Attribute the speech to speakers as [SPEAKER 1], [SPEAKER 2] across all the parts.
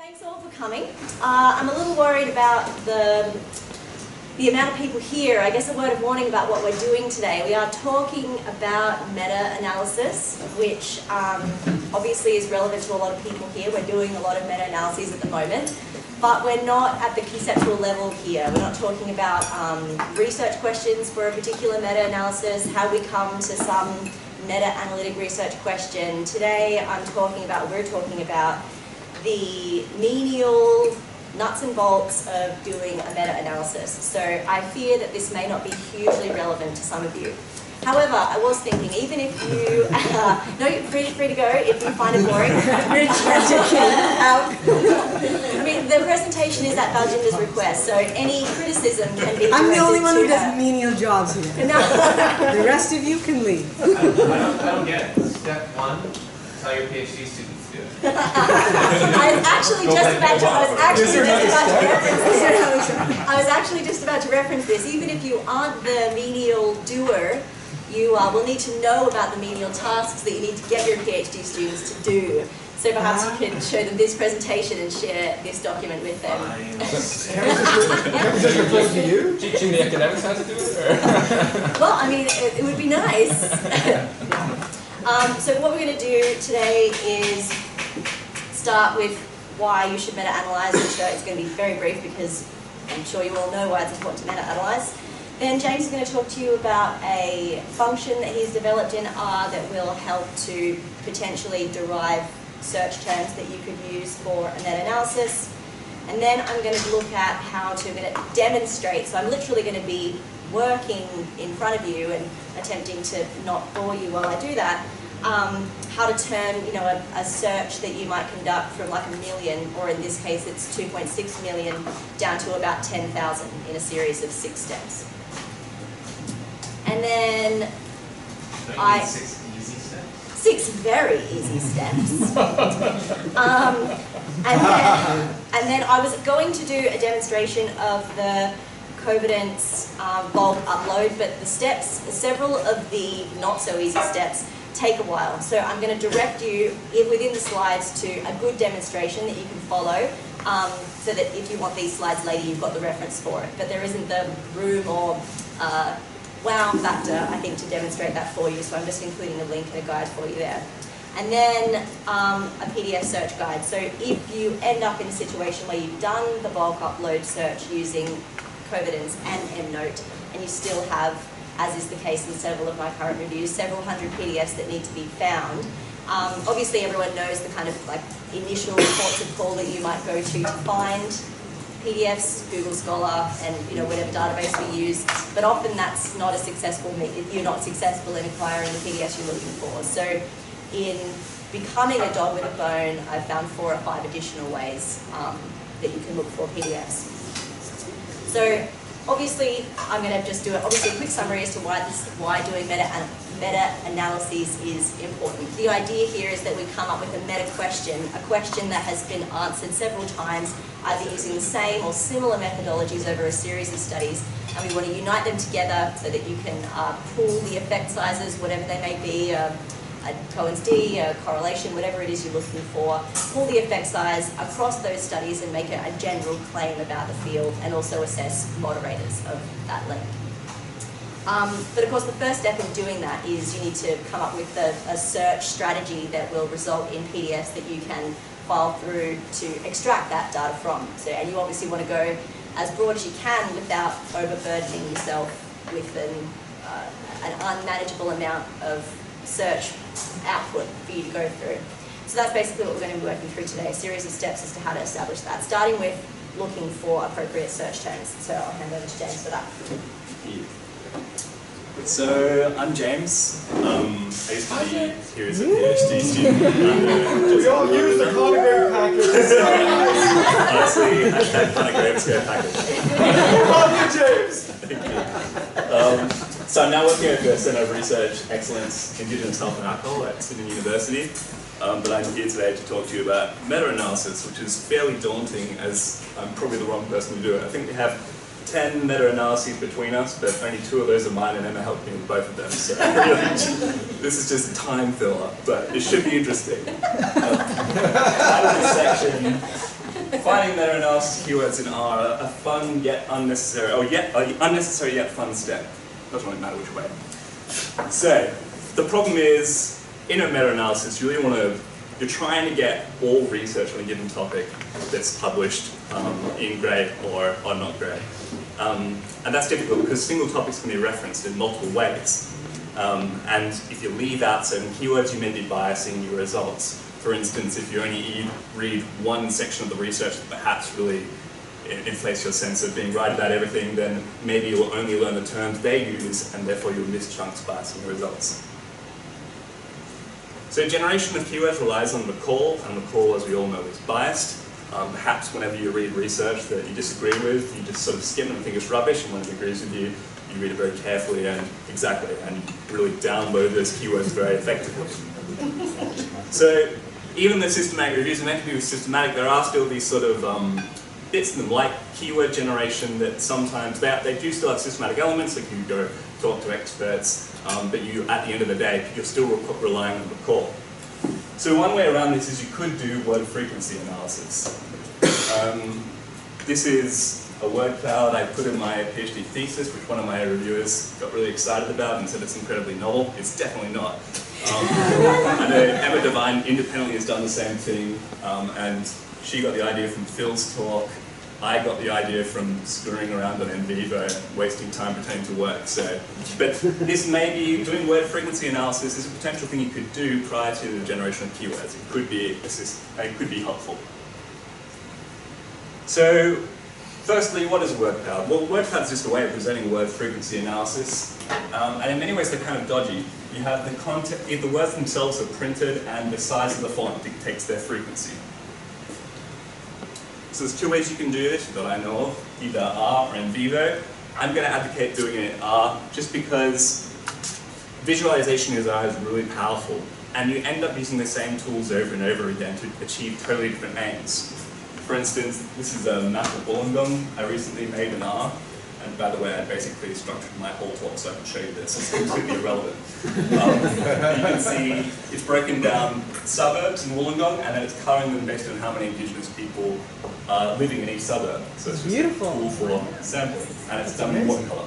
[SPEAKER 1] Thanks all for coming. I'm a little worried about the amount of people here. I guess a word of warning about what we're doing today. We are talking about meta-analysis, which obviously is relevant to a lot of people here. We're doing a lot of meta-analyses at the moment, but we're not at the conceptual level here. We're not talking about research questions for a particular meta-analysis, how we come to some meta-analytic research question. Today we're talking about the menial nuts and bolts of doing a meta-analysis. So I fear that this may not be hugely relevant to some of you. However, I was thinking, even if you, no, you're free to go if you find it boring. I mean, the presentation is at Balginder's request, so any criticism can be directed to her.
[SPEAKER 2] I'm the only one who does menial jobs here.
[SPEAKER 1] No.
[SPEAKER 2] The rest of you can leave.
[SPEAKER 3] I don't get it. Step one, tell your PhD students to do it.
[SPEAKER 1] I was actually just about to reference this. Even if you aren't the menial doer, you will need to know about the menial tasks that you need to get your PhD students to do. So perhaps you could show them this presentation and share this document with them.
[SPEAKER 4] Can we just refer to you? Teaching the academics how to do it? Or?
[SPEAKER 1] Well, I mean, it would be nice. So what we're going to do today is start with why you should meta-analyze, which is going to be very brief because I'm sure you all know why it's important to meta-analyze. Then James is going to talk to you about a function that he's developed in R that will help to potentially derive search terms that you could use for a meta-analysis. And then I'm going to look at how to demonstrate, so I'm literally going to be working in front of you and attempting to not bore you while I do that, how to turn a search that you might conduct from like 1 million, or in this case it's 2.6 million, down to about 10,000 in a series of 6 steps. And then
[SPEAKER 3] Six easy steps?
[SPEAKER 1] 6 very easy steps. And then I was going to do a demonstration of the Covidence bulk upload, but the steps, several of the not so easy steps, take a while. So I'm going to direct you within the slides to a good demonstration that you can follow, so that if you want these slides later, you've got the reference for it. But there isn't the room or wow factor, I think, to demonstrate that for you. So I'm just including a link and a guide for you there. And then a PDF search guide. So if you end up in a situation where you've done the bulk upload search using Covidence and EndNote, and you still have, as is the case in several of my current reviews, several hundred PDFs that need to be found. Obviously everyone knows the kind of like initial ports of call that you might go to find PDFs, Google Scholar, and whatever database we use, but often that's not a successful, you're not successful in acquiring the PDFs you're looking for. So in becoming a dog with a bone, I've found 4 or 5 additional ways that you can look for PDFs. So obviously, I'm going to just do a quick summary as to why doing meta-analyses is important. The idea here is that we come up with a meta-question, a question that has been answered several times, either using the same or similar methodologies over a series of studies, and we want to unite them together so that you can pool the effect sizes, whatever they may be, a Cohen's D, a correlation, whatever it is you're looking for, pull the effect size across those studies and make a general claim about the field, and also assess moderators of that link. But of course the first step in doing that is you need to come up with a search strategy that will result in PDFs that you can file through to extract that data from. So, and you obviously want to go as broad as you can without overburdening yourself with an unmanageable amount of search output for you to go through. So that's basically what we're going to be working through today, a series of steps as to how to establish that, starting with looking for appropriate search terms. So I'll hand over to James for that.
[SPEAKER 5] So I'm James. I used to be here as a PhD student.
[SPEAKER 4] We all use the Conigrave package.
[SPEAKER 5] Honestly, hashtag Conigrave's go package.
[SPEAKER 4] Love you, James!
[SPEAKER 5] Thank you. So I'm now working at the Centre of Research Excellence in Indigenous Health and Alcohol at Sydney University. But I'm here today to talk to you about meta-analysis, which is fairly daunting, as I'm probably the wrong person to do it. I think we have 10 meta-analyses between us, but only 2 of those are mine, and Emma helped me with both of them. So really, this is just a time filler, but it should be interesting. Part of this section Finding meta-analysis keywords in R are a fun yet unnecessary, unnecessary yet fun step. Doesn't really matter which way. So, the problem is, in a meta-analysis, you really want to, you're trying to get all research on a given topic that's published in grade or not grade. And that's difficult because single topics can be referenced in multiple ways. And if you leave out certain keywords, you may be biasing your results. For instance, if you only read one section of the research that perhaps really inflates your sense of being right about everything, then maybe you'll only learn the terms they use, and therefore you'll miss chunks biasing your results. So generation of keywords relies on recall, and recall, as we all know, is biased. Perhaps whenever you read research that you disagree with, you just sort of skim and think it's rubbish, and when it agrees with you, you read it very carefully and really download those keywords very effectively. So even though systematic reviews are meant to be systematic, there are still these sort of bits in them, like keyword generation, that sometimes they do still have systematic elements, like you go talk to experts, but you, at the end of the day, you're still relying on recall. So one way around this is you could do word frequency analysis. This is a word cloud I put in my PhD thesis, which one of my reviewers got really excited about and said it's incredibly novel. It's definitely not. I know Emma Devine independently has done the same thing, and she got the idea from Phil's talk. I got the idea from screwing around on NVivo, wasting time pretending to work. But this may be, doing word frequency analysis is a potential thing you could do prior to the generation of keywords. It could be helpful. So, firstly, what is a word cloud? Well, word cloud is just a way of presenting word frequency analysis, and in many ways they're kind of dodgy. You have the content, if the words themselves are printed, and the size of the font dictates their frequency. So there's two ways you can do this that I know of, either R or NVivo. I'm going to advocate doing it in R just because visualization in R is really powerful, and you end up using the same tools over and over again to achieve totally different aims. For instance, this is a map of Wollongong I recently made in R, and by the way, I basically structured my whole talk so I can show you this. It's completely irrelevant. You can see it's broken down suburbs in Wollongong, and then it's colouring them based on how many Indigenous people are living in each suburb. So it's just
[SPEAKER 2] Beautiful.
[SPEAKER 5] a tool for sampling, and it's done in watercolour.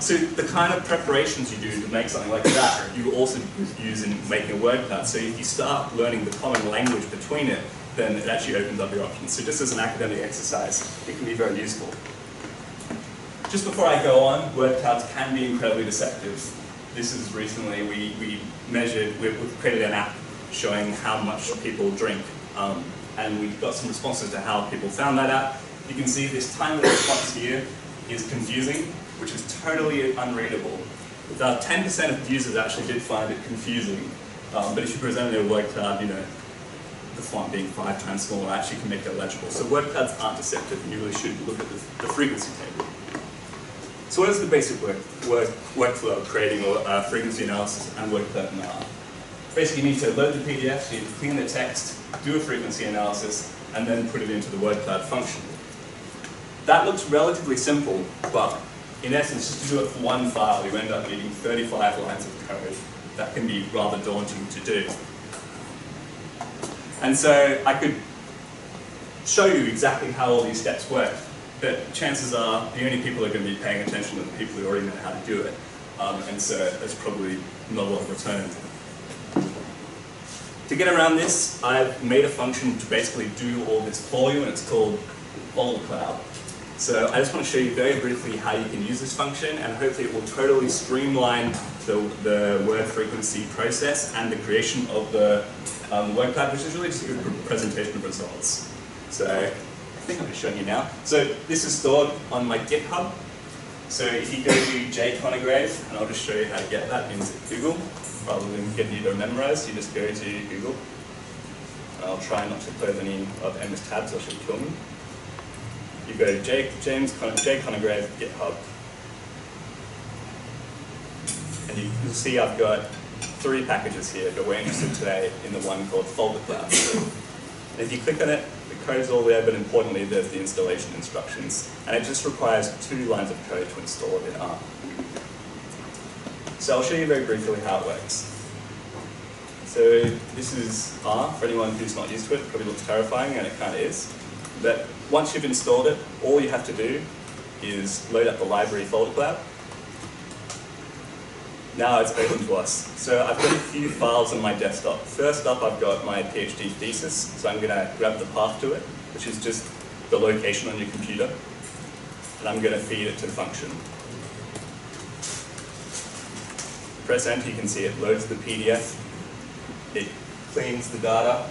[SPEAKER 5] So the kind of preparations you do to make something like that, you also use in making a word cloud. So if you start learning the common language between it, then it actually opens up your options. So just as an academic exercise, it can be very useful. Just before I go on, word clouds can be incredibly deceptive. This is recently, we've created an app showing how much people drink. And we got some responses to how people found that app. You can see this tiny little box here is confusing, which is totally unreadable. 10% of users actually did find it confusing. But if you present it in a word cloud, the font being 5 times smaller actually can make it legible. So word clouds aren't deceptive, and you really should look at the frequency table. So what is the basic workflow of creating a frequency analysis and word cloud in R? Basically, you need to load the PDF, you need to clean the text, do a frequency analysis, and then put it into the word cloud function. That looks relatively simple, but in essence, just to do it for one file, you end up needing 35 lines of code. That can be rather daunting to do. And so I could show you exactly how all these steps work, but chances are the only people who are going to be paying attention are the people who already know how to do it. And so there's probably not a lot of return. To get around this, I've made a function to basically do all this for you, and it's called folderCloud. So I just want to show you very briefly how you can use this function, and hopefully it will totally streamline the word frequency process and the creation of the word cloud, which is really just a good presentation of results. So I think I'm just showing you now. So this is stored on my GitHub. So if you go to J Conigrave, and I'll just show you how to get that into Google, rather than getting you to memorize, you just go to Google. I'll try not to close any of Emma's tabs, or she'll kill me. You go to J Conigrave GitHub, and you can see I've got 3 packages here, but we're interested today in the one called folderCloud. And if you click on it, the code's all there, but importantly, there's the installation instructions, and it just requires 2 lines of code to install it in R. So I'll show you very briefly how it works. So this is R. For anyone who's not used to it, it probably looks terrifying, and it kind of is. But once you've installed it, all you have to do is load up the library folderCloud. Now it's open to us. So I've got a few files on my desktop. First up, I've got my PhD thesis, so I'm going to grab the path to it, which is just the location on your computer, and I'm going to feed it to the function. Press enter, you can see it loads the PDF, it cleans the data,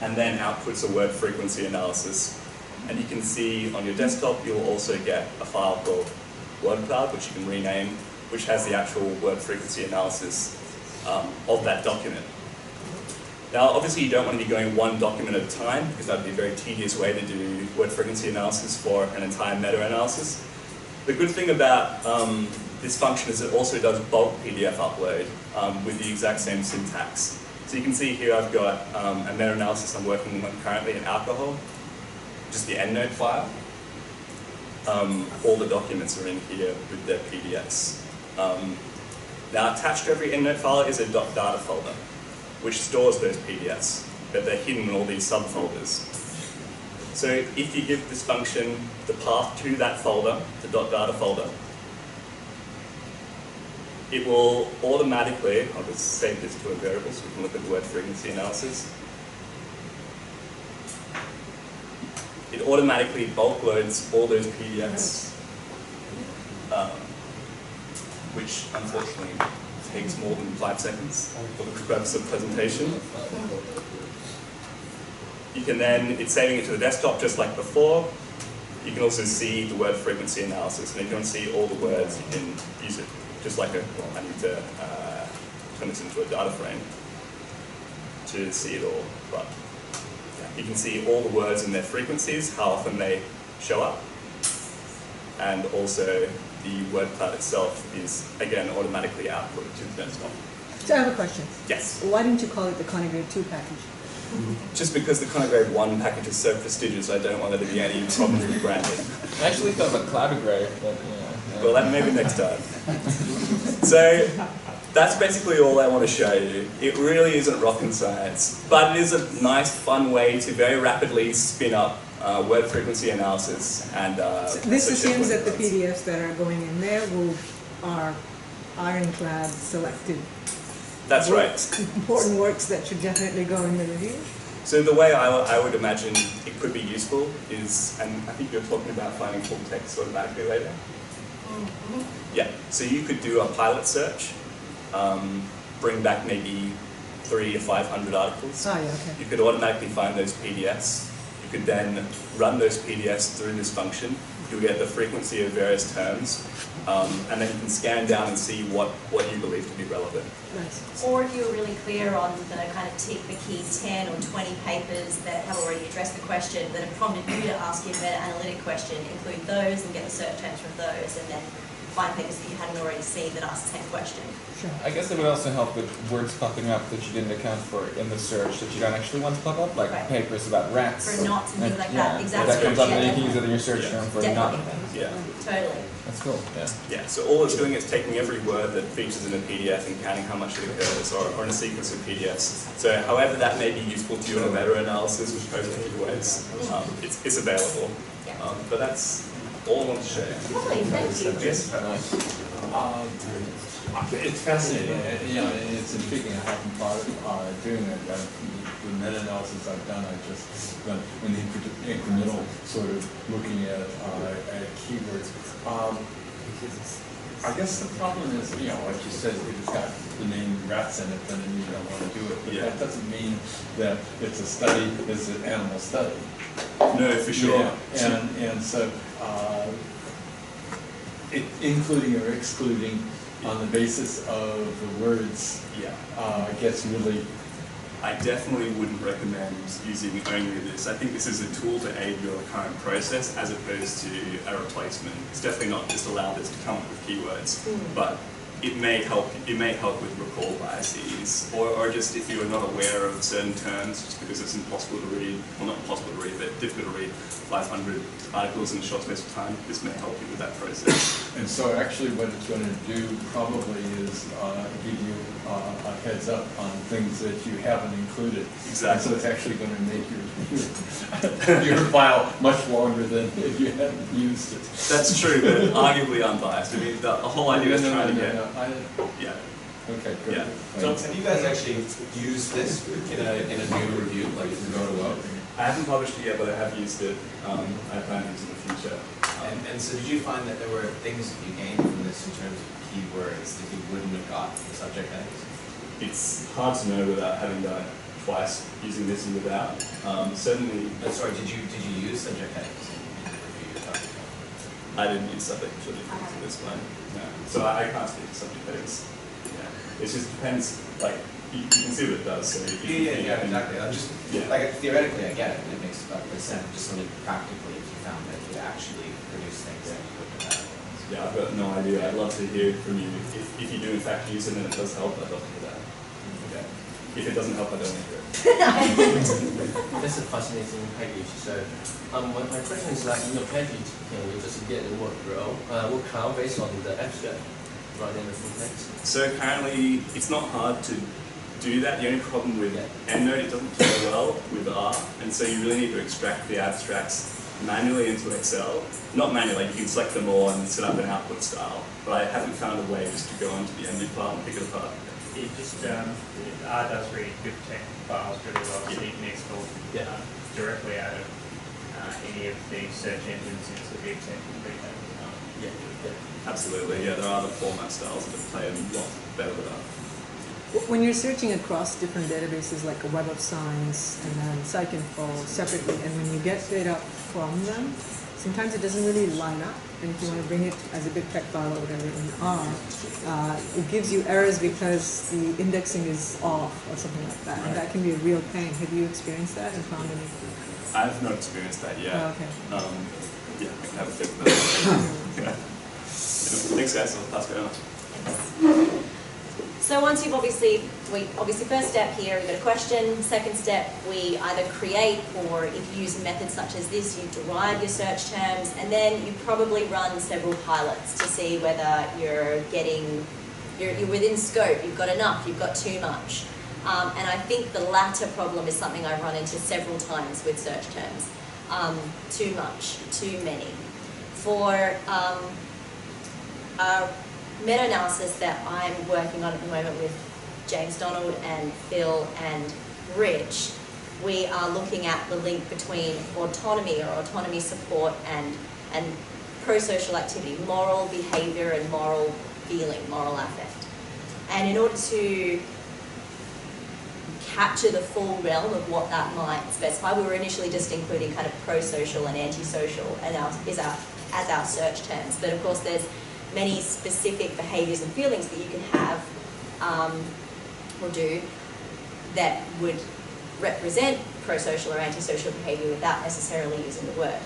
[SPEAKER 5] and then outputs a word frequency analysis. And you can see on your desktop, you'll also get a file called folderCloud, which you can rename, which has the actual word frequency analysis of that document. Now, obviously, you don't want to be going one document at a time, because that would be a very tedious way to do word frequency analysis for an entire meta-analysis. The good thing about this function is it also does bulk PDF upload with the exact same syntax. So you can see here I've got a meta-analysis I'm working on currently in alcohol, just the EndNote file. All the documents are in here with their PDFs. Now attached to every EndNote file is a .data folder, which stores those PDFs, but they're hidden in all these subfolders. So if you give this function the path to that folder, the .data folder, it will automatically, I'll just save this to a variable so we can look at the word frequency analysis. It automatically bulk loads all those PDFs, which unfortunately takes more than 5 seconds for the purpose of presentation. You can then, it's saving it to the desktop just like before. You can also see the word frequency analysis, and if you want to see all the words, you can use it just like I need to turn this into a data frame to see it all, but you can see all the words and their frequencies, how often they show up, and also the word cloud itself is, again, automatically outputted to the desktop.
[SPEAKER 2] So I have a question.
[SPEAKER 5] Yes?
[SPEAKER 2] Why didn't you call it the Conigrave 2 package?
[SPEAKER 5] Just because the Conigrave 1 package is so prestigious, I don't want there to be any problems with branding.
[SPEAKER 4] I actually thought about Cloudigrave, but yeah.
[SPEAKER 5] Well, that maybe next time. So, that's basically all I want to show you. It really isn't rocket science, but it is a nice, fun way to very rapidly spin up word frequency analysis. And
[SPEAKER 2] so this assumes that the PDFs that are going in there are ironclad selected.
[SPEAKER 5] That's right.
[SPEAKER 2] Important works that should definitely go in the review.
[SPEAKER 5] So the way I would imagine it could be useful is, and I think you're talking about finding full text automatically later. Yeah, so you could do a pilot search, bring back maybe 300 or 500 articles.
[SPEAKER 2] Oh, yeah, okay.
[SPEAKER 5] You could automatically find those PDFs. You could then run those PDFs through this function. You'll get the frequency of various terms, and then you can scan down and see what you believe to be relevant.
[SPEAKER 2] Nice.
[SPEAKER 1] Or if you're really clear on the kind of tick the key 10 or 20 papers that have already addressed the question that have prompted you to ask your meta-analytic question, include those and get the search terms from those, and then find papers that you hadn't already seen that ask the same question.
[SPEAKER 2] Sure.
[SPEAKER 4] I guess it would also help with words popping up that you didn't account for in the search that you don't actually want to pop up, like
[SPEAKER 1] Right.
[SPEAKER 4] papers about rats.
[SPEAKER 1] For knots and things like that.
[SPEAKER 4] Yeah,
[SPEAKER 1] Exactly.
[SPEAKER 4] that comes up and you can
[SPEAKER 1] Yeah.
[SPEAKER 4] use it in your search term for
[SPEAKER 1] Definitely.
[SPEAKER 4] not.
[SPEAKER 5] Yeah.
[SPEAKER 1] Totally.
[SPEAKER 4] That's cool, yeah.
[SPEAKER 5] Yeah, so all it's doing is taking every word that features in a PDF and counting how much it occurs, or in a sequence of PDFs. So however that may be useful to you in a meta-analysis, which goes in a few ways, it's available.
[SPEAKER 1] Yeah.
[SPEAKER 5] But that's all I want to show you.
[SPEAKER 1] Lovely, thank you.
[SPEAKER 5] Yes?
[SPEAKER 6] It's fascinating, you know, and it's intriguing. I haven't thought of doing it. The meta-analysis I've done, I just done in the incremental sort of looking at keywords. I guess the problem is, you know, like you said, if it's got the name rats in it, then you don't want to do it. But that doesn't mean that it's a study, it's an animal study.
[SPEAKER 5] No, for sure.
[SPEAKER 6] Yeah. And so, including or excluding on the basis of the words gets really...
[SPEAKER 5] I definitely wouldn't recommend using only this. I think this is a tool to aid your current process as opposed to a replacement. It's definitely not just allow this to come up with keywords, but it may help with recall biases, or just if you are not aware of certain terms, just because it's impossible to read, well not impossible to read, but difficult to read 500 articles in a short space of time, this may help you with that process.
[SPEAKER 6] And so actually what it's going to do probably is give you a heads up on things that you haven't included.
[SPEAKER 5] Exactly.
[SPEAKER 6] And so it's actually going to make your file much longer than if you hadn't used it.
[SPEAKER 5] That's true, but arguably unbiased. I mean, the whole idea is trying to get... Yeah.
[SPEAKER 6] Okay, good.
[SPEAKER 5] Yeah.
[SPEAKER 3] So have you guys actually used this in a new review, like if you go to well?
[SPEAKER 5] I haven't published it yet, but I have used it. I plan to use it in the future.
[SPEAKER 3] And so did you find that there were things that you gained from this in terms of keywords that you wouldn't have got from subject headings?
[SPEAKER 5] It's hard to know without having done it twice, using this and without. Certainly...
[SPEAKER 3] sorry, did you use subject headings in the review you're talking about?
[SPEAKER 5] I didn't use subject headings in this one. No. So I can't speak to subject headings. Yeah. It just depends, like, you can see what it does. So
[SPEAKER 3] Yeah, exactly. I'm just,
[SPEAKER 5] yeah.
[SPEAKER 3] like, theoretically I get it, and it makes perfect sense. Just only practically if you found that you actually produce things that you wouldn't have had.
[SPEAKER 5] Yeah, I've got no idea. I'd love to hear from you. If you do in fact use it and it does help, I'd love to hear that. Okay. If it doesn't help, I don't want to hear it.
[SPEAKER 7] That's a fascinating package. So, my question is like, in your package, can we just get the folderCloud based on the abstract rather than the full text?
[SPEAKER 5] So currently, it's not hard to do that. The only problem with EndNote, it doesn't play well with R, and so you really need to extract the abstracts manually into Excel. Not manually, you can select them all and set up an output style, but I haven't found a way just to go onto the EndNote file and pick it apart.
[SPEAKER 8] It just, R does read good text files really well, so you can export directly out of any of the search engines into the example data.
[SPEAKER 7] Yeah.
[SPEAKER 5] Absolutely, yeah, there are other format styles that play a lot better with R.
[SPEAKER 2] When you're searching across different databases like a Web of Science and then PsycInfo separately, and when you get data from them, sometimes it doesn't really line up. And if you want to bring it as a big text file or whatever in R, it gives you errors because the indexing is off or something like that. And that can be a real pain. Have you experienced that and found any?
[SPEAKER 5] I've not experienced that yet.
[SPEAKER 2] Oh, okay.
[SPEAKER 5] Yeah, I can have a think about that. Yeah. Thanks guys, I'll pass it on.
[SPEAKER 1] So once you've obviously first step here, we've got a question. Second step, we either create, or if you use a method such as this, you derive your search terms, and then you probably run several pilots to see whether you're within scope, you've got enough, you've got too much. And I think the latter problem is something I've run into several times with search terms. Too much, too many. For meta-analysis that I'm working on at the moment with James Donald and Phil and Rich, we are looking at the link between autonomy or autonomy support and pro-social activity, moral behavior and moral feeling, moral affect. And in order to capture the full realm of what that might specify, we were initially just including kind of pro-social and anti-social as our search terms. But of course there's many specific behaviours and feelings that you can have or do that would represent pro-social or anti-social behaviour without necessarily using the word.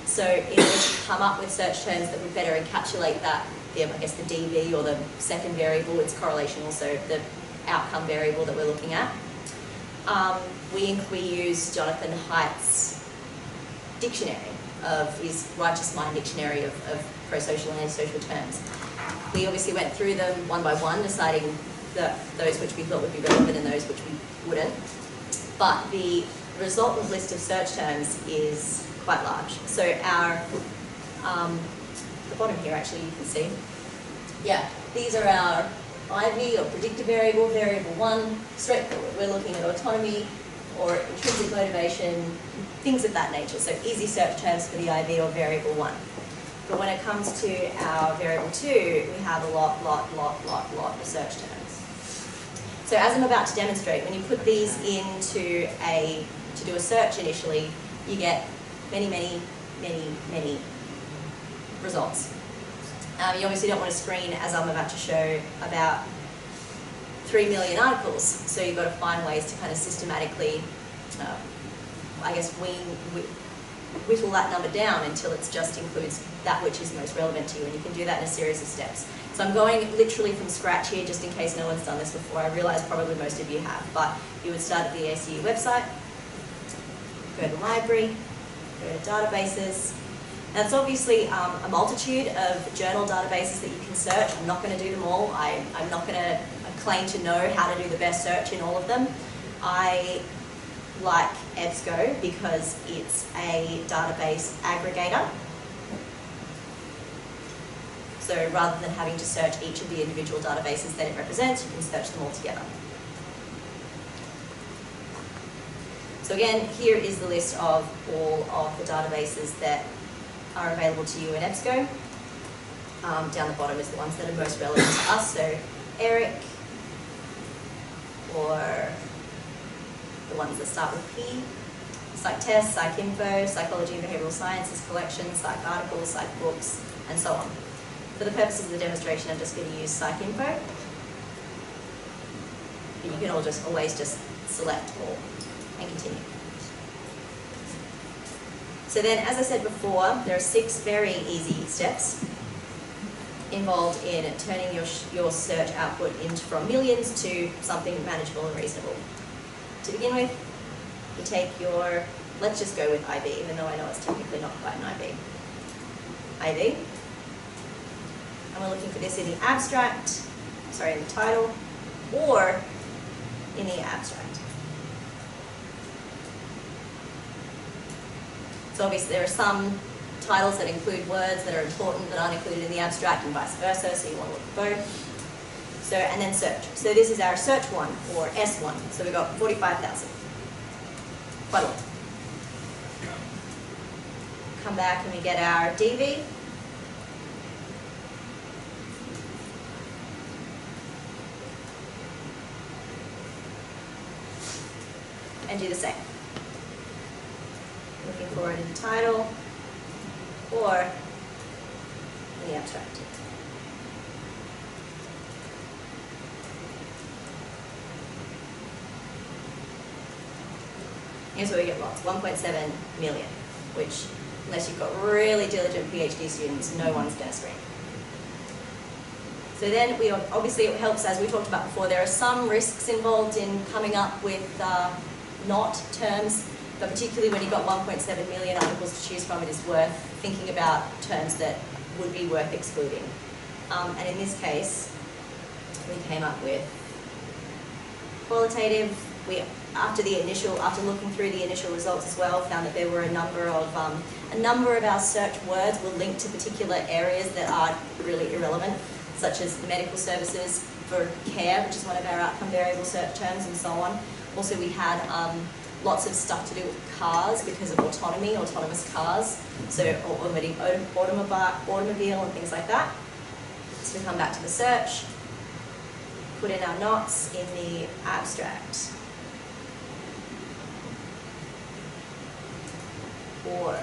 [SPEAKER 1] So in order to come up with search terms that would better encapsulate that, I guess the DV or the second variable, its correlation also, the outcome variable that we're looking at, we use Jonathan Haidt's dictionary of his Righteous Mind dictionary of pro-social and anti-social terms. We obviously went through them one by one, deciding those which we thought would be relevant and those which we wouldn't. But the resultant list of search terms is quite large. So our, the bottom here actually you can see, these are our IV or predictor variable, variable 1, straightforward. We're looking at autonomy or intrinsic motivation, things of that nature. So easy search terms for the IV or variable 1. But when it comes to our variable 2, we have a lot of search terms. So as I'm about to demonstrate, when you put these into to do a search initially, you get many results. You obviously don't want to screen, as I'm about to show, about 3 million articles. So you've got to find ways to kind of systematically, I guess, whittle that number down until it just includes that which is most relevant to you, and you can do that in a series of steps. So I'm going literally from scratch here, just in case no one's done this before. I realise probably most of you have, but you would start at the ACU website, go to the library, go to databases. Now it's obviously a multitude of journal databases that you can search. I'm not going to do them all. I'm not going to claim to know how to do the best search in all of them. I like Ebsco because it's a database aggregator. So rather than having to search each of the individual databases that it represents, you can search them all together. So again, here is the list of all of the databases that are available to you in Ebsco. Down the bottom is the ones that are most relevant to us, so ERIC, or the ones that start with P, PsycTest, PsycInfo, Psychology and Behavioural Sciences collections, Psych articles, Psych books, and so on. For the purposes of the demonstration, I'm just going to use PsycInfo. But you can always just select all and continue. So then, as I said before, there are 6 very easy steps involved in turning your search output from millions to something manageable and reasonable. To begin with, you take your, let's just go with IB, even though I know it's technically not quite an IB. IB. And we're looking for this in the abstract, sorry, in the title, or in the abstract. So obviously there are some titles that include words that are important that aren't included in the abstract and vice versa, so you want to look at both. So, and then search. So this is our search one, or S1. So we've got 45,000. Quite a lot. Come back and we get our DV. And do the same. Looking for it in the title or in the abstract. Here's where we get lots, 1.7 million, which, unless you've got really diligent PhD students, no one's going to screen. So then, obviously it helps, as we talked about before, there are some risks involved in coming up with not terms, but particularly when you've got 1.7 million articles to choose from, it is worth thinking about terms that would be worth excluding. And in this case, we came up with qualitative. After looking through the initial results as well, found that there were a number of our search words were linked to particular areas that are really irrelevant, such as medical services for care, which is one of our outcome variable search terms, and so on. Also, we had lots of stuff to do with cars because of autonomy, autonomous cars, so automobile and things like that. So we come back to the search, put in our knots in the abstract, or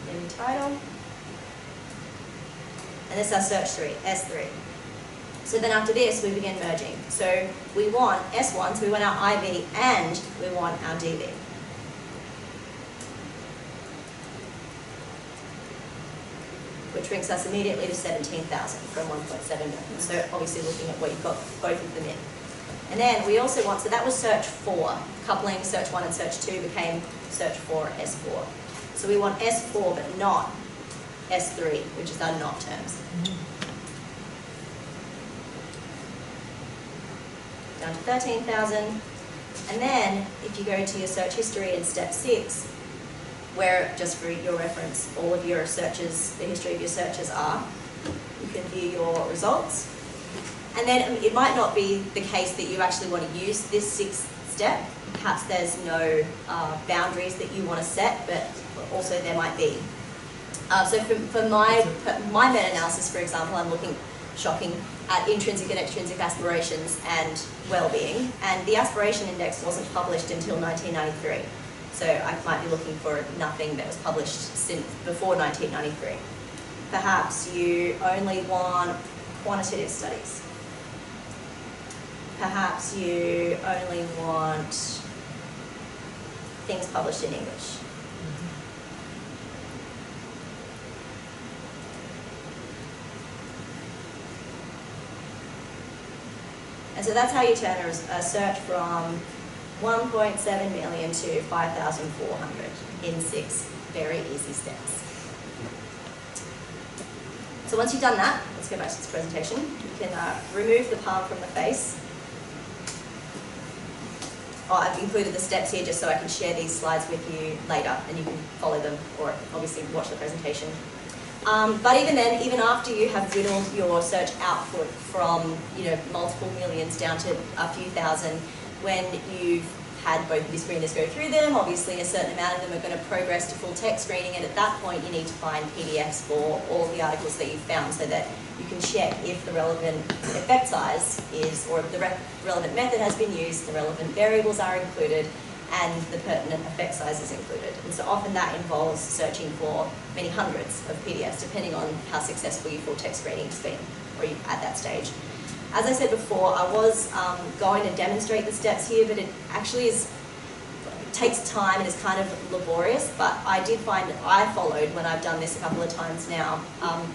[SPEAKER 1] in the title, and this is our search 3, S3. So then after this, we begin merging. So we want S1, so we want our IB and we want our DB. Which brings us immediately to 17,000 from 1.7 million. So obviously looking at what you've got both of them in. And then we also want, so that was search 4. Coupling search 1 and search 2 became search 4, S4. So we want S4 but not S3, which is our not terms. Down to 13,000. And then if you go to your search history in step 6, where, just for your reference, all of your searches, the history of your searches are, you can view your results. And then it might not be the case that you actually want to use this 6th step. Perhaps there's no boundaries that you want to set, but also there might be. So for my meta-analysis, for example, I'm looking, shocking, at intrinsic and extrinsic aspirations and well-being, and the aspiration index wasn't published until 1993. So I might be looking for nothing that was published since before 1993. Perhaps you only want quantitative studies. Perhaps you only want things published in English. And so that's how you turn a search from 1.7 million to 5,400 in 6 very easy steps. So once you've done that, let's go back to this presentation. You can remove the palm from the face. Oh, I've included the steps here just so I can share these slides with you later and you can follow them or obviously watch the presentation. But even then, even after you have whittled your search output from multiple millions down to a few thousand, when you've had both of your screeners go through them, obviously a certain amount of them are going to progress to full text screening, and at that point you need to find PDFs for all the articles that you've found so that you can check if the relevant effect size is, or if the relevant method has been used, the relevant variables are included, and the pertinent effect size is included. And so often that involves searching for many hundreds of PDFs, depending on how successful your full text screening has been, or at that stage. As I said before, I was going to demonstrate the steps here, but it actually takes time and is kind of laborious, but I did find I followed, when I've done this a couple of times now,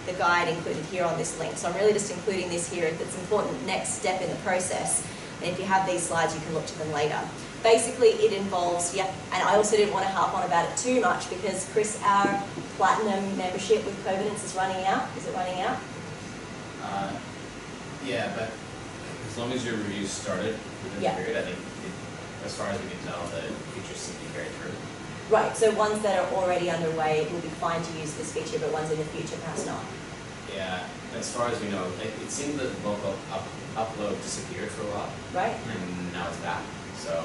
[SPEAKER 1] the guide included here on this link. So I'm really just including this here if it's an important next step in the process. And if you have these slides, you can look to them later. Basically, it involves, and I also didn't want to harp on about it too much because, Chris, our platinum membership with Covidence is running out. Is it running out?
[SPEAKER 3] Yeah, but as long as your review started within the period, I think, as far as we can tell, the features seem to be carried through.
[SPEAKER 1] Right, so ones that are already underway will be fine to use this feature, but ones in the future perhaps not.
[SPEAKER 3] Yeah, as far as we know, it seemed that the bulk upload disappeared for a while.
[SPEAKER 1] Right.
[SPEAKER 3] And now it's back. So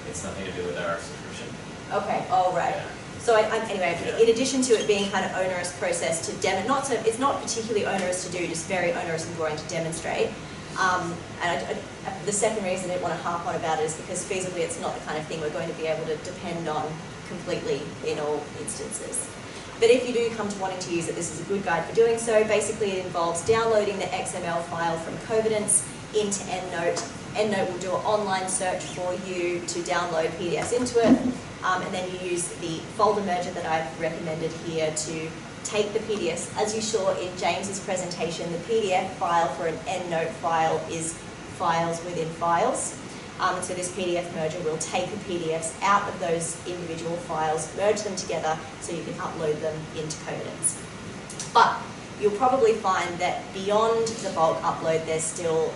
[SPEAKER 3] it's nothing to do with our subscription.
[SPEAKER 1] Okay, all right. Yeah. So anyway, in addition to it being kind of onerous process to demonstrate, it's not particularly onerous to do, just very onerous and boring to demonstrate. The second reason I didn't want to harp on about it is because feasibly it's not the kind of thing we're going to be able to depend on completely in all instances. But if you do come to wanting to use it, this is a good guide for doing so. Basically, it involves downloading the XML file from Covidence into EndNote. EndNote will do an online search for you to download PDFs into it, and then you use the folder merger that I've recommended here to take the PDFs. As you saw in James's presentation, the PDF file for an EndNote file is files within files. And so this PDF merger will take the PDFs out of those individual files, merge them together so you can upload them into Covidence. But you'll probably find that beyond the bulk upload, there's still,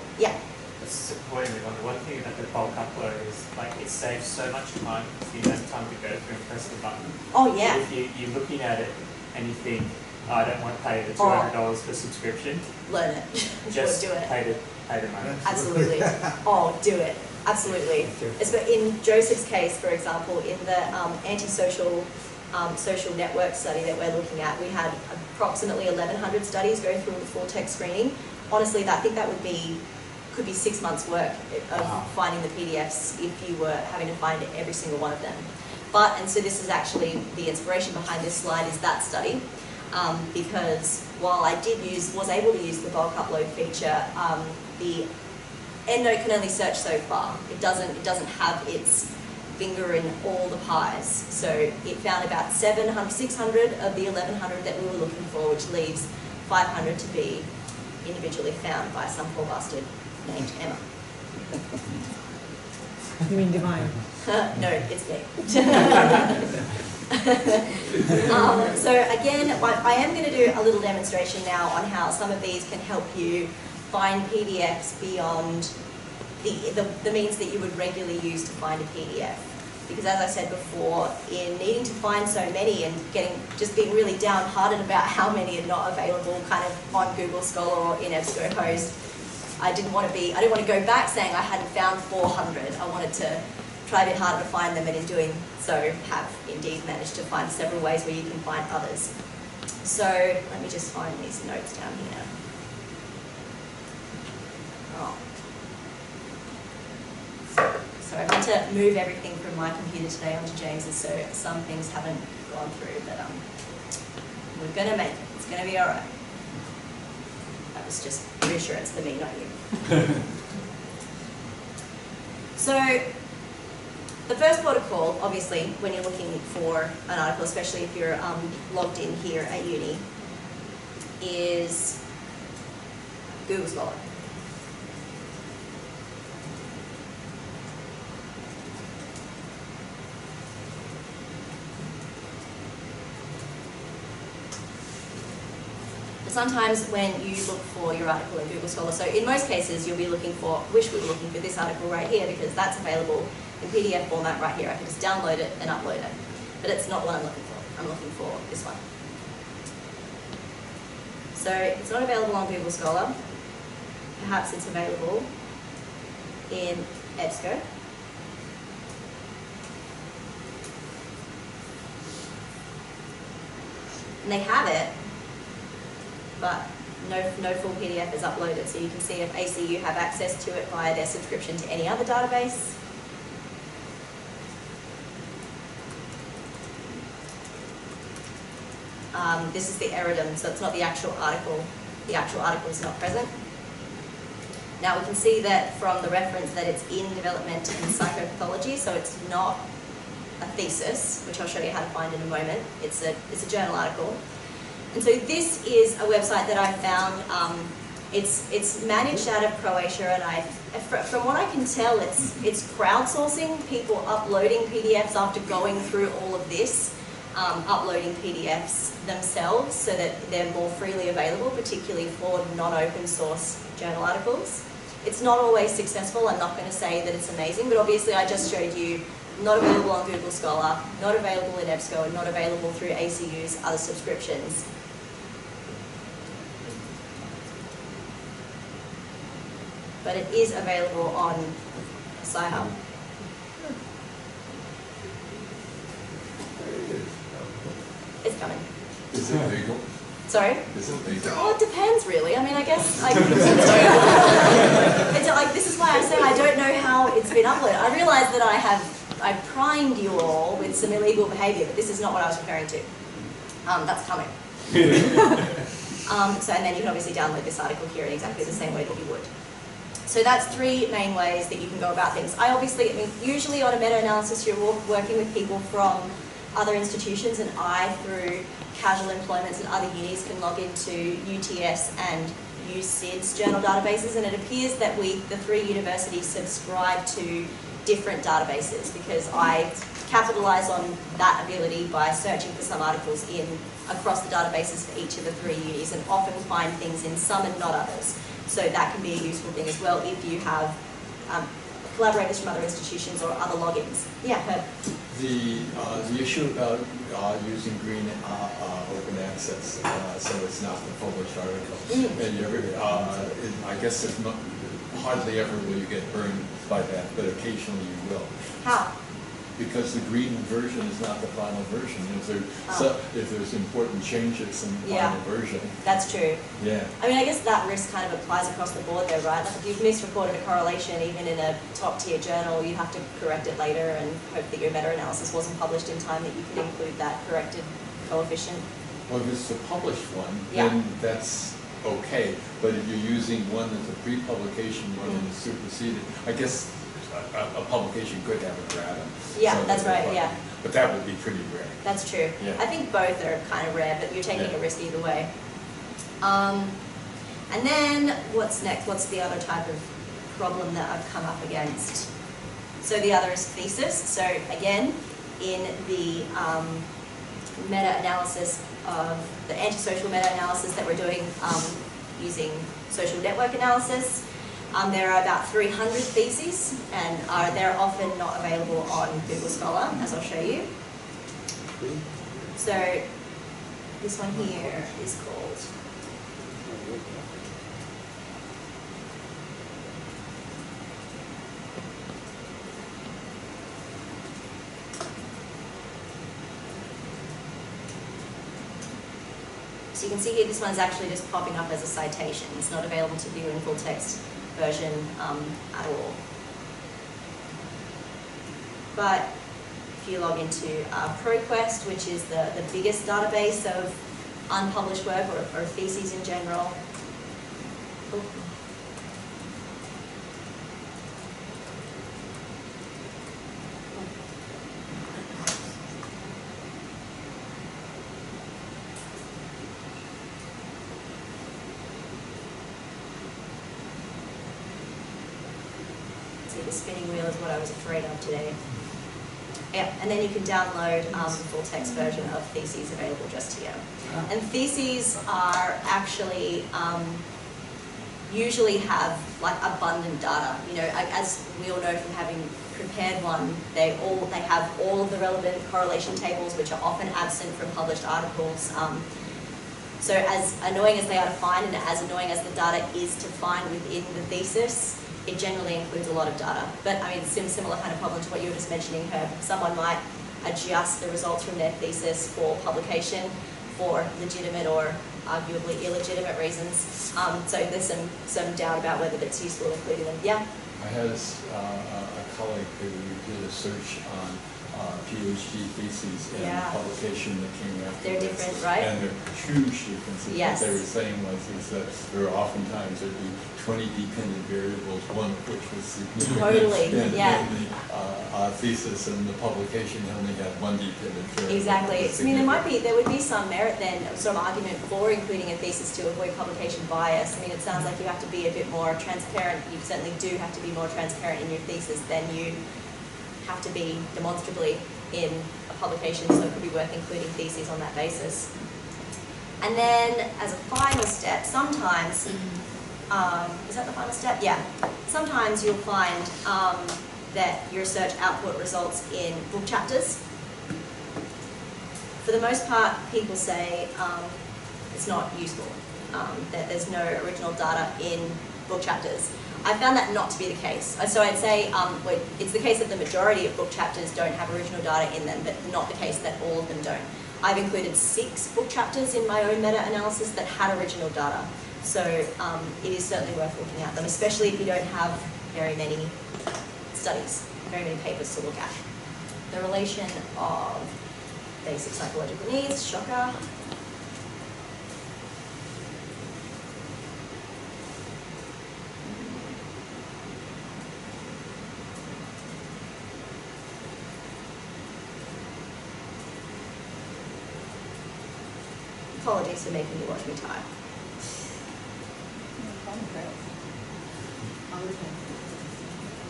[SPEAKER 8] Disappointingly, one thing about the bulk upload is it saves so much time if you don't have time to go through and press the button.
[SPEAKER 1] Oh yeah.
[SPEAKER 8] So if you're looking at it and you think, I don't want to pay the $200 for subscription.
[SPEAKER 1] Learn it.
[SPEAKER 8] Just
[SPEAKER 1] do it.
[SPEAKER 8] Pay the money.
[SPEAKER 1] Absolutely. Oh, do it. Absolutely. In Joseph's case, for example, in the antisocial social network study that we're looking at, we had approximately 1,100 studies go through the full text screening. Honestly, I think that could be 6 months' work of finding the PDFs if you were having to find every single one of them. And so this is actually the inspiration behind this slide is that study, because while I was able to use the bulk upload feature, the EndNote can only search so far. It doesn't have its finger in all the pies. So it found about 600 of the 1,100 that we were looking for, which leaves 500 to be individually found by some poor bastard named Emma.
[SPEAKER 2] You mean divine?
[SPEAKER 1] No, it's me. So again, I am going to do a little demonstration now on how some of these can help you find PDFs beyond the means that you would regularly use to find a PDF. Because as I said before, in needing to find so many and just being really downhearted about how many are not available kind of on Google Scholar or in Ebscohost, I didn't want to go back saying I hadn't found 400. I wanted to try a bit harder to find them, and in doing so have indeed managed to find several ways where you can find others. So let me just find these notes down here. So I've had to move everything from my computer today onto James's, so some things haven't gone through, but we're going to make it. It's going to be all right. That was just reassurance for me, not you. So the first port of call, obviously, when you're looking for an article, especially if you're logged in here at uni, is Google Scholar. Sometimes when you look for your article in Google Scholar, so in most cases you'll be looking for, wish we were looking for this article right here because that's available in PDF format right here. I can just download it and upload it. But it's not what I'm looking for. I'm looking for this one. So it's not available on Google Scholar. Perhaps it's available in Ebsco. And they have it, but no full PDF is uploaded, so you can see if ACU have access to it via their subscription to any other database. This is the erudum, so it's not the actual article. The actual article is not present. Now we can see that from the reference that it's in development in psychopathology, so it's not a thesis, which I'll show you how to find in a moment. It's a journal article. And so this is a website that I found. It's managed out of Croatia, and from what I can tell, it's crowdsourcing, people uploading PDFs after going through all of this, uploading PDFs themselves so that they're more freely available, particularly for non-open source journal articles. It's not always successful. I'm not going to say that it's amazing, but obviously I just showed you not available on Google Scholar, not available in Ebsco, and not available through ACU's other subscriptions. But it is available on Sci-Hub. It's coming.
[SPEAKER 6] Is it legal?
[SPEAKER 1] Sorry?
[SPEAKER 6] Is it legal?
[SPEAKER 1] Well, it depends, really. I mean, I guess it's like, this is why I say I don't know how it's been uploaded. I realise that I primed you all with some illegal behaviour, but this is not what I was referring to. That's coming. So, and then you can obviously download this article here in exactly the same way that you would. So that's three main ways that you can go about things. I mean, usually on a meta-analysis, you're working with people from other institutions, and I, through casual employments and other unis, can log into UTS and use SID's journal databases, and it appears that the three universities subscribe to different databases, because I capitalise on that ability by searching for some articles across the databases for each of the three unis, and often find things in some and not others. So that can be a useful thing as well if you have collaborators from other institutions or other logins. Yeah, Herb.
[SPEAKER 6] The issue about using green open access, so it's not the published articles. And I guess it's not, hardly ever will you get burned by that, but occasionally you will.
[SPEAKER 1] How?
[SPEAKER 6] Because the green version is not the final version. If there's important changes in the final version.
[SPEAKER 1] That's true.
[SPEAKER 6] Yeah.
[SPEAKER 1] I mean, I guess that risk kind of applies across the board though, right? Like if you've misreported a correlation even in a top tier journal, you have to correct it later and hope that your meta-analysis wasn't published in time that you could include that corrected coefficient.
[SPEAKER 6] Well, if it's a published one, then that's okay. But if you're using one that's a pre-publication one and it's superseded, I guess a publication could have a erratum.
[SPEAKER 1] Yeah,
[SPEAKER 6] so
[SPEAKER 1] that's right, yeah.
[SPEAKER 6] But that would be pretty rare.
[SPEAKER 1] That's true.
[SPEAKER 6] Yeah.
[SPEAKER 1] I think both are kind of rare, but you're taking a risk either way. And then, what's next? What's the other type of problem that I've come up against? So the other is thesis. So again, in the meta-analysis of the antisocial meta-analysis that we're doing using social network analysis, there are about 300 theses, and they're often not available on Google Scholar, as I'll show you. So this one here is called So you can see here this one's actually just popping up as a citation. It's not available to view in full text version at all. But if you log into ProQuest, which is the biggest database of unpublished work or theses in general. the spinning wheel is what I was afraid of today. Yeah, and then you can download the full text version of theses available just here. And theses are actually usually have like abundant data. You know, as we all know from having prepared one, they have all of the relevant correlation tables, which are often absent from published articles. So as annoying as they are to find, and as annoying as the data is to find within the thesis, it generally includes a lot of data. But I mean, similar kind of problem to what you were just mentioning, Herb. Someone might adjust the results from their thesis for publication for legitimate or arguably illegitimate reasons. So there's some doubt about whether it's useful including them. Yeah?
[SPEAKER 6] I had a colleague who did a search on PhD theses and publication that came after.
[SPEAKER 1] They're different, right?
[SPEAKER 6] And there are huge differences.
[SPEAKER 1] Yes.
[SPEAKER 6] What they were saying is that there are oftentimes there'd be 20 dependent variables, one of which was significant.
[SPEAKER 1] Totally,
[SPEAKER 6] and
[SPEAKER 1] yeah.
[SPEAKER 6] in the thesis and the publication only had one dependent variable.
[SPEAKER 1] Exactly. I mean, there would be some merit then, some argument for including a thesis to avoid publication bias. I mean, it sounds like you have to be a bit more transparent. You certainly do have to be more transparent in your thesis than you have to be demonstrably in a publication, so it could be worth including theses on that basis. And then, as a final step, sometimes, is that the final step? Yeah. Sometimes you'll find that your research output results in book chapters. For the most part, people say it's not useful, that there's no original data in book chapters. I found that not to be the case. So I'd say it's the case that the majority of book chapters don't have original data in them, but not the case that all of them don't. I've included 6 book chapters in my own meta-analysis that had original data. So it is certainly worth looking at them, especially if you don't have very many studies, very many papers to look at. The relation of basic psychological needs, shocker. Apologies for making you watch me type.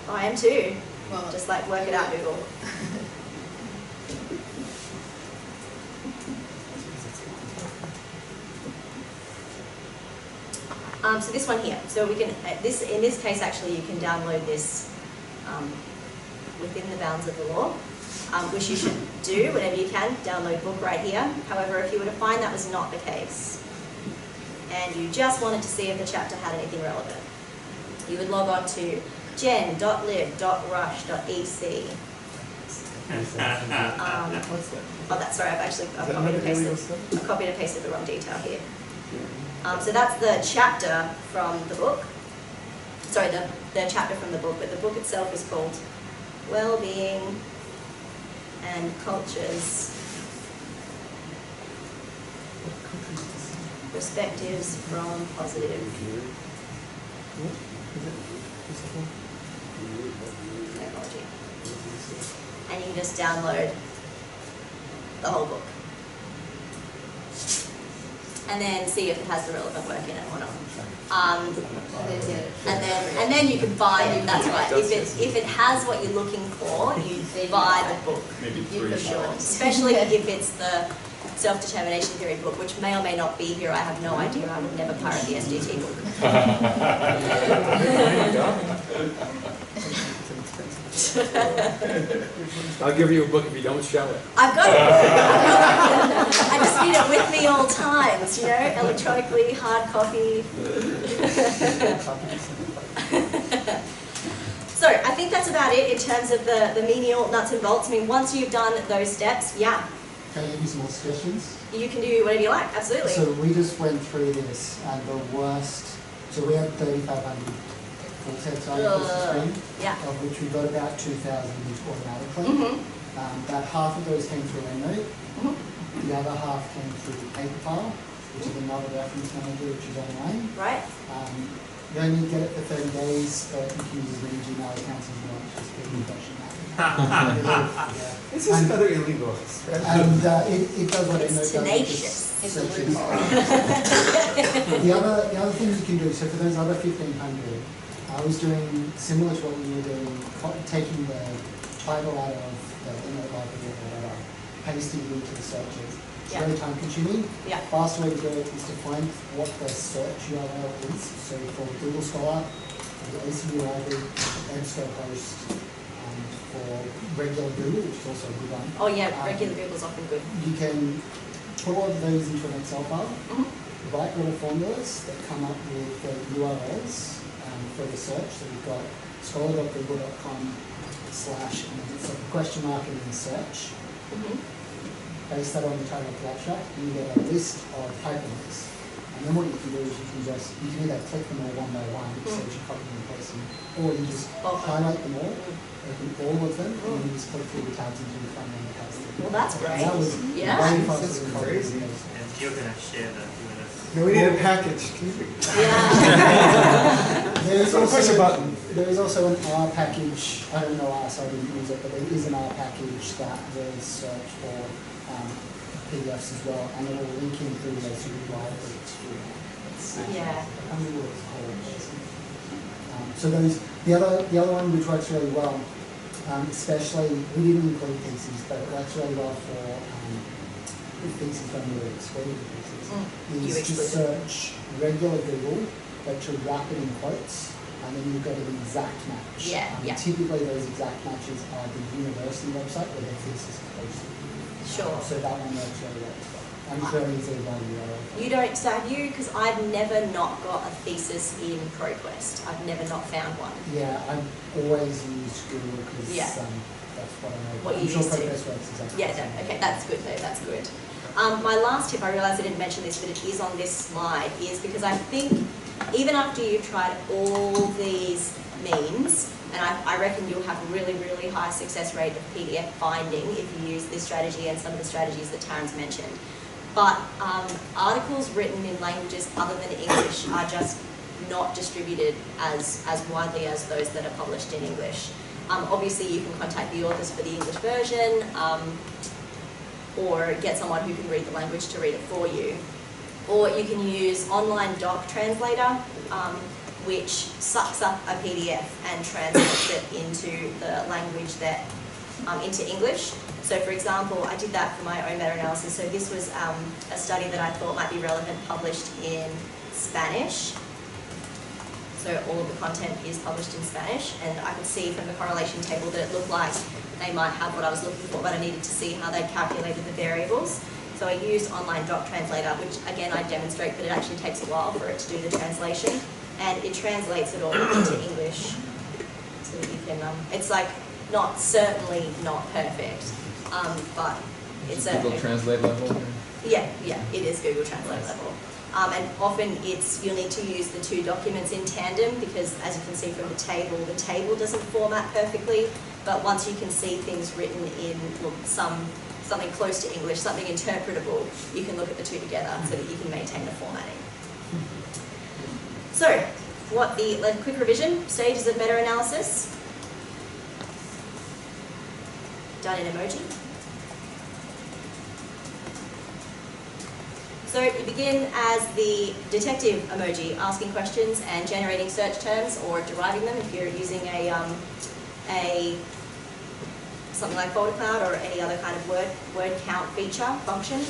[SPEAKER 1] I am too. Well, just like work it out, Google. So this one here. So we can in this case actually you can download this within the bounds of the law. Which you should do whenever you can, download book right here. However, if you were to find that was not the case, and you just wanted to see if the chapter had anything relevant, you would log on to gen.lib.rush.ec. Sorry, I've copied and pasted the wrong detail here. So that's the chapter from the book. Sorry, the chapter from the book, but the book itself is called Well-Being and Cultures, Perspectives from Positive Technology. And you can just download the whole book. And then see if it has the relevant work in it or not. And then you can buy it. That's right. If it has what you're looking for, you buy the book for sure. Especially if it's the self-determination theory book, which may or may not be here. I have no idea. I would never pirate the SDT book.
[SPEAKER 9] I'll give you a book if you don't show it.
[SPEAKER 1] I've got it. I just need it with me all times, you know, electronically, hard copy. So I think that's about it in terms of the menial nuts and bolts. I mean, once you've done those steps, yeah.
[SPEAKER 10] Can I give you some more suggestions?
[SPEAKER 1] You can do whatever you like, absolutely.
[SPEAKER 10] So we just went through this, and the worst, so we had 3,500 full text articles to screen, of which we got about 2,000 automatically. About half of those came through EndNote. The other half came through the paper file, which is another reference manager, which is online.
[SPEAKER 1] Right.
[SPEAKER 10] You only get it for 30 days, but you can use as many Gmail accounts as you want, just get the impression that.
[SPEAKER 9] This is another illegal.
[SPEAKER 10] And it does what EndNote does.
[SPEAKER 1] Tenacious. It's a loophole.
[SPEAKER 10] The other thing you can do, so for those other 1,500, I was doing similar to what you were doing, taking the title out of the internet library or whatever, pasting it into the searches. It's very time consuming.
[SPEAKER 1] Yeah.
[SPEAKER 10] Fast way to do it is to find what the search URL is. So for Google Scholar, the ACU library, Ebscohost, for regular Google, which is also a good one.
[SPEAKER 1] Oh yeah, regular Google's often good.
[SPEAKER 10] You can put all of those into an Excel file, write little formulas that come up with the URLs for the search. So we've got scholar.google.com/ and then it's a question mark and then search. Base that on the title of the abstract, and you get a list of hyperlinks. And then what you can do is you can either click them all one by one, so that you copy and paste them, or you just highlight them all, open all of them, and you just click through the tabs until you find one that has them.
[SPEAKER 1] Well, that's great.
[SPEAKER 10] That was way faster than
[SPEAKER 9] crazy.
[SPEAKER 8] And you're going to share the
[SPEAKER 9] No, we need a package.
[SPEAKER 10] There is
[SPEAKER 9] So push a button.
[SPEAKER 10] There is also an R package. I don't know R, so I didn't use it, but there is an R package that will search for PDFs as well, and it will link in through those libraries.
[SPEAKER 1] Yeah.
[SPEAKER 10] I can't remember what it's called. So the other one which works really well, especially we didn't include theses, but it works really well for theses when we were excluding theses. Is to search regular Google, but to wrap it in quotes, and then you've got an exact match. Typically those exact matches are the university website where their thesis is posted.
[SPEAKER 1] Sure.
[SPEAKER 10] So that one works really well. I'm sure it's a value.
[SPEAKER 1] You don't, so have you, because I've never not got a thesis in ProQuest. I've never not found one.
[SPEAKER 10] Yeah, I've always used Google because that's what I know.
[SPEAKER 1] What you
[SPEAKER 10] I'm sure
[SPEAKER 1] used to.
[SPEAKER 10] ProQuest works exactly.
[SPEAKER 1] Yeah, no, okay, that's good though, that's good. My last tip, I realise I didn't mention this, but it is on this slide, is because I think even after you've tried all these means, and I reckon you'll have a really, really high success rate of PDF finding if you use this strategy and some of the strategies that Taryn's mentioned. But articles written in languages other than English are just not distributed as widely as those that are published in English. Obviously, you can contact the authors for the English version, or get someone who can read the language to read it for you. Or you can use online doc translator, which sucks up a PDF and translates it into the language that, into English. So for example, I did that for my own meta-analysis. So this was a study that I thought might be relevant, published in Spanish. So all of the content is published in Spanish, and I could see from the correlation table that it looked like they might have what I was looking for, but I needed to see how they calculated the variables. So I used online doc translator, which again I demonstrate, but it actually takes a while for it to do the translation, and it translates it all into English. So that you can, it's like certainly not perfect, but it's a
[SPEAKER 4] Google Translate level.
[SPEAKER 1] Yeah, it is Google Translate level. And often you'll need to use the two documents in tandem because, as you can see from the table doesn't format perfectly, but once you can see things written in something close to English, something interpretable, you can look at the two together so that you can maintain the formatting. So, a quick revision, stages of meta-analysis. Done in emoji. So you begin as the detective emoji, asking questions and generating search terms or deriving them if you're using something like folderCloud or any other kind of word count feature function.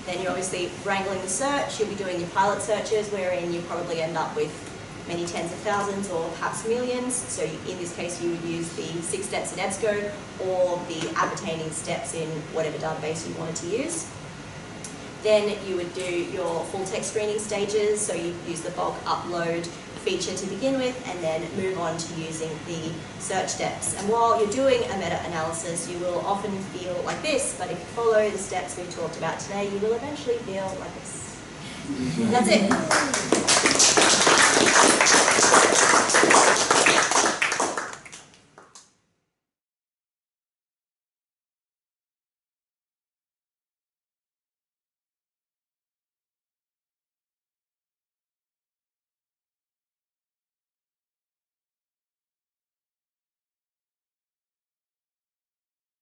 [SPEAKER 1] Then you're obviously wrangling the search. You'll be doing your pilot searches wherein you probably end up with many tens of thousands or perhaps millions. So in this case you would use the 6 steps in Ebsco or the appertaining steps in whatever database you wanted to use. Then you would do your full text screening stages, so you use the bulk upload feature to begin with and then move on to using the search steps. And while you're doing a meta-analysis, you will often feel like this, but if you follow the steps we talked about today, you will eventually feel like this. That's it.